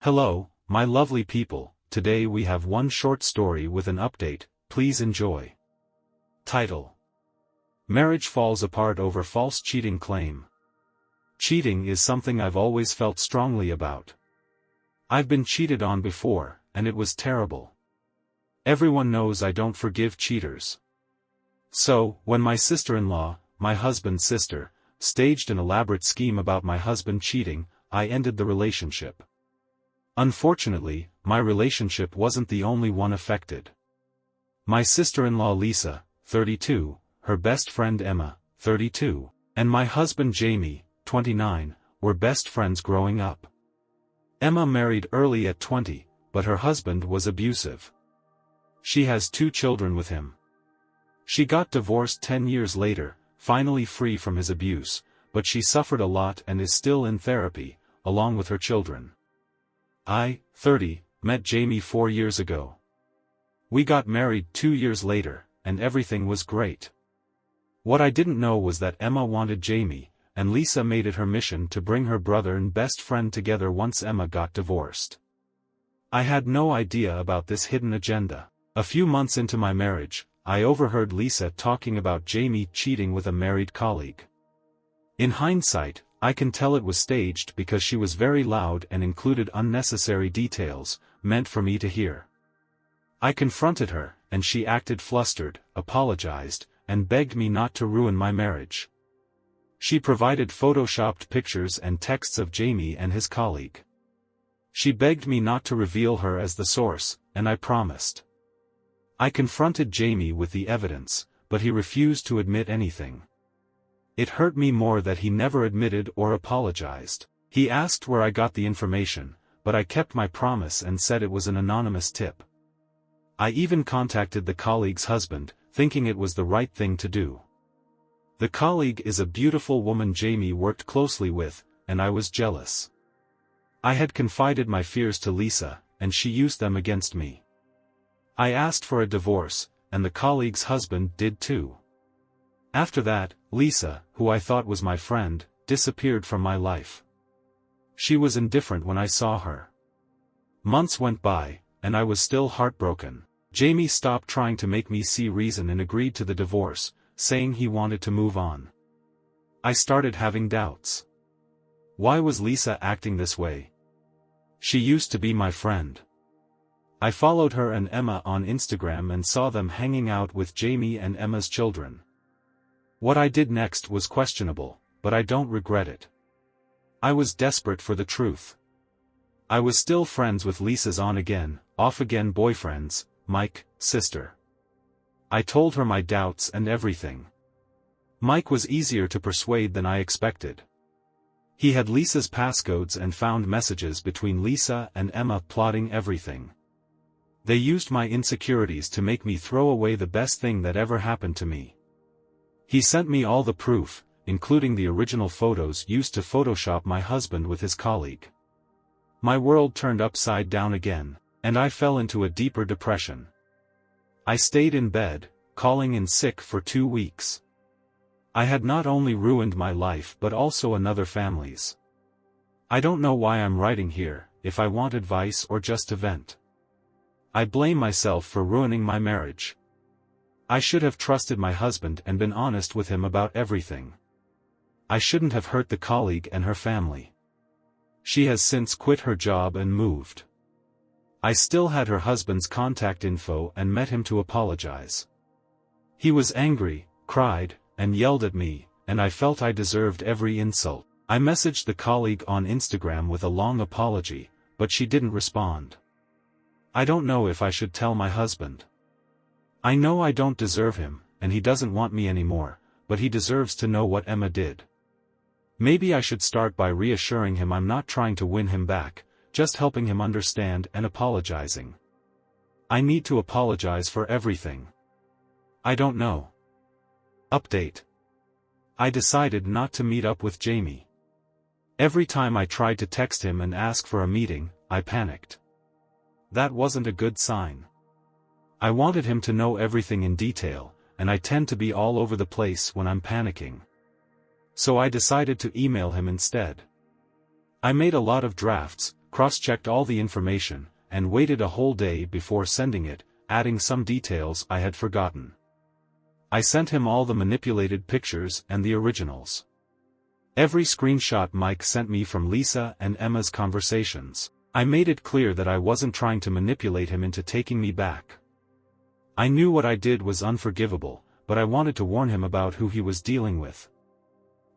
Hello, my lovely people. Today we have one short story with an update, please enjoy. Title: Marriage falls apart over false cheating claim. Cheating is something I've always felt strongly about. I've been cheated on before, and it was terrible. Everyone knows I don't forgive cheaters. So, when my sister-in-law, my husband's sister, staged an elaborate scheme about my husband cheating, I ended the relationship. Unfortunately, my relationship wasn't the only one affected. My sister-in-law Lisa, 32, her best friend Emma, 32, and my husband Jamie, 29, were best friends growing up. Emma married early at 20, but her husband was abusive. She has 2 children with him. She got divorced 10 years later, finally free from his abuse, but she suffered a lot and is still in therapy, along with her children. I, 30, met Jamie 4 years ago. We got married 2 years later, and everything was great. What I didn't know was that Emma wanted Jamie, and Lisa made it her mission to bring her brother and best friend together once Emma got divorced. I had no idea about this hidden agenda. A few months into my marriage, I overheard Lisa talking about Jamie cheating with a married colleague. In hindsight, I can tell it was staged because she was very loud and included unnecessary details, meant for me to hear. I confronted her, and she acted flustered, apologized, and begged me not to ruin my marriage. She provided photoshopped pictures and texts of Jamie and his colleague. She begged me not to reveal her as the source, and I promised. I confronted Jamie with the evidence, but he refused to admit anything. It hurt me more that he never admitted or apologized. He asked where I got the information, but I kept my promise and said it was an anonymous tip. I even contacted the colleague's husband, thinking it was the right thing to do. The colleague is a beautiful woman Jamie worked closely with, and I was jealous. I had confided my fears to Lisa, and she used them against me. I asked for a divorce, and the colleague's husband did too. After that, Lisa, who I thought was my friend, disappeared from my life. She was indifferent when I saw her. Months went by, and I was still heartbroken. Jamie stopped trying to make me see reason and agreed to the divorce, saying he wanted to move on. I started having doubts. Why was Lisa acting this way? She used to be my friend. I followed her and Emma on Instagram and saw them hanging out with Jamie and Emma's children. What I did next was questionable, but I don't regret it. I was desperate for the truth. I was still friends with Lisa's on-again, off-again boyfriends, Mike, sister. I told her my doubts and everything. Mike was easier to persuade than I expected. He had Lisa's passcodes and found messages between Lisa and Emma plotting everything. They used my insecurities to make me throw away the best thing that ever happened to me. He sent me all the proof, including the original photos used to Photoshop my husband with his colleague. My world turned upside down again, and I fell into a deeper depression. I stayed in bed, calling in sick for 2 weeks. I had not only ruined my life but also another family's. I don't know why I'm writing here, if I want advice or just to vent. I blame myself for ruining my marriage. I should have trusted my husband and been honest with him about everything. I shouldn't have hurt the colleague and her family. She has since quit her job and moved. I still had her husband's contact info and met him to apologize. He was angry, cried, and yelled at me, and I felt I deserved every insult. I messaged the colleague on Instagram with a long apology, but she didn't respond. I don't know if I should tell my husband. I know I don't deserve him, and he doesn't want me anymore, but he deserves to know what Emma did. Maybe I should start by reassuring him I'm not trying to win him back, just helping him understand and apologizing. I need to apologize for everything. I don't know. Update. I decided not to meet up with Jamie. Every time I tried to text him and ask for a meeting, I panicked. That wasn't a good sign. I wanted him to know everything in detail, and I tend to be all over the place when I'm panicking. So I decided to email him instead. I made a lot of drafts, cross-checked all the information, and waited a whole day before sending it, adding some details I had forgotten. I sent him all the manipulated pictures and the originals. Every screenshot Mike sent me from Lisa and Emma's conversations. I made it clear that I wasn't trying to manipulate him into taking me back. I knew what I did was unforgivable, but I wanted to warn him about who he was dealing with.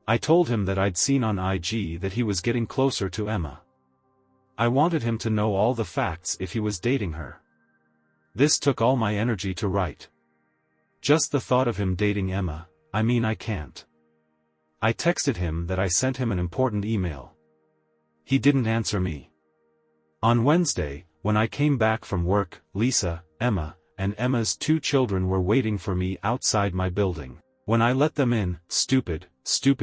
I told him that I'd seen on IG that he was getting closer to Emma. I wanted him to know all the facts if he was dating her. This took all my energy to write. Just the thought of him dating Emma, I can't. I texted him that I sent him an important email. He didn't answer me. On Wednesday, when I came back from work, Lisa, Emma, and Emma's 2 children were waiting for me outside my building. When I let them in, stupid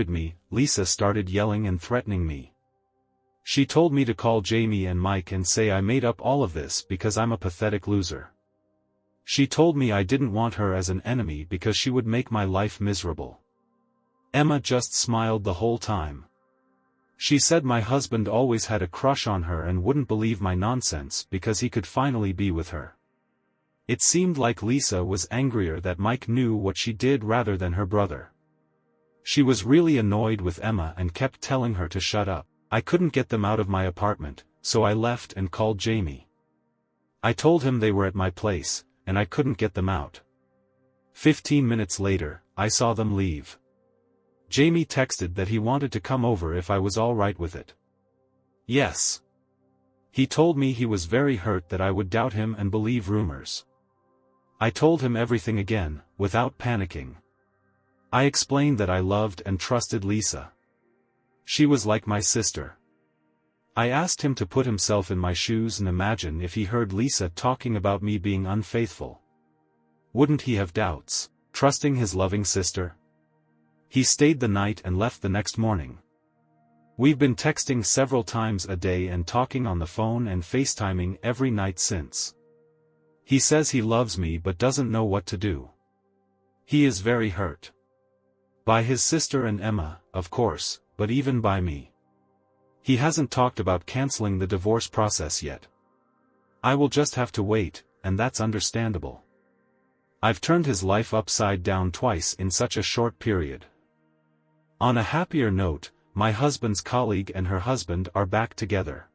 me, Lisa started yelling and threatening me. She told me to call Jamie and Mike and say I made up all of this because I'm a pathetic loser. She told me I didn't want her as an enemy because she would make my life miserable. Emma just smiled the whole time. She said my husband always had a crush on her and wouldn't believe my nonsense because he could finally be with her. It seemed like Lisa was angrier that Mike knew what she did rather than her brother. She was really annoyed with Emma and kept telling her to shut up. I couldn't get them out of my apartment, so I left and called Jamie. I told him they were at my place, and I couldn't get them out. 15 minutes later, I saw them leave. Jamie texted that he wanted to come over if I was all right with it. Yes. He told me he was very hurt that I would doubt him and believe rumors. I told him everything again, without panicking. I explained that I loved and trusted Lisa. She was like my sister. I asked him to put himself in my shoes and imagine if he heard Lisa talking about me being unfaithful. Wouldn't he have doubts, trusting his loving sister? He stayed the night and left the next morning. We've been texting several times a day and talking on the phone and FaceTiming every night since. He says he loves me but doesn't know what to do. He is very hurt. By his sister and Emma, of course, but even by me. He hasn't talked about canceling the divorce process yet. I will just have to wait, and that's understandable. I've turned his life upside down twice in such a short period. On a happier note, my husband's colleague and her husband are back together.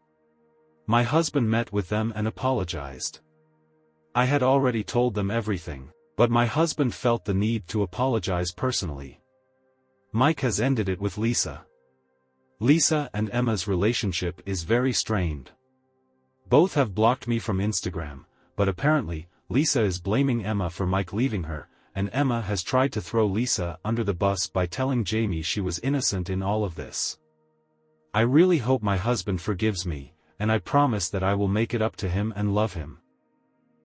My husband met with them and apologized. I had already told them everything, but my husband felt the need to apologize personally. Mike has ended it with Lisa. Lisa and Emma's relationship is very strained. Both have blocked me from Instagram, but apparently, Lisa is blaming Emma for Mike leaving her, and Emma has tried to throw Lisa under the bus by telling Jamie she was innocent in all of this. I really hope my husband forgives me, and I promise that I will make it up to him and love him.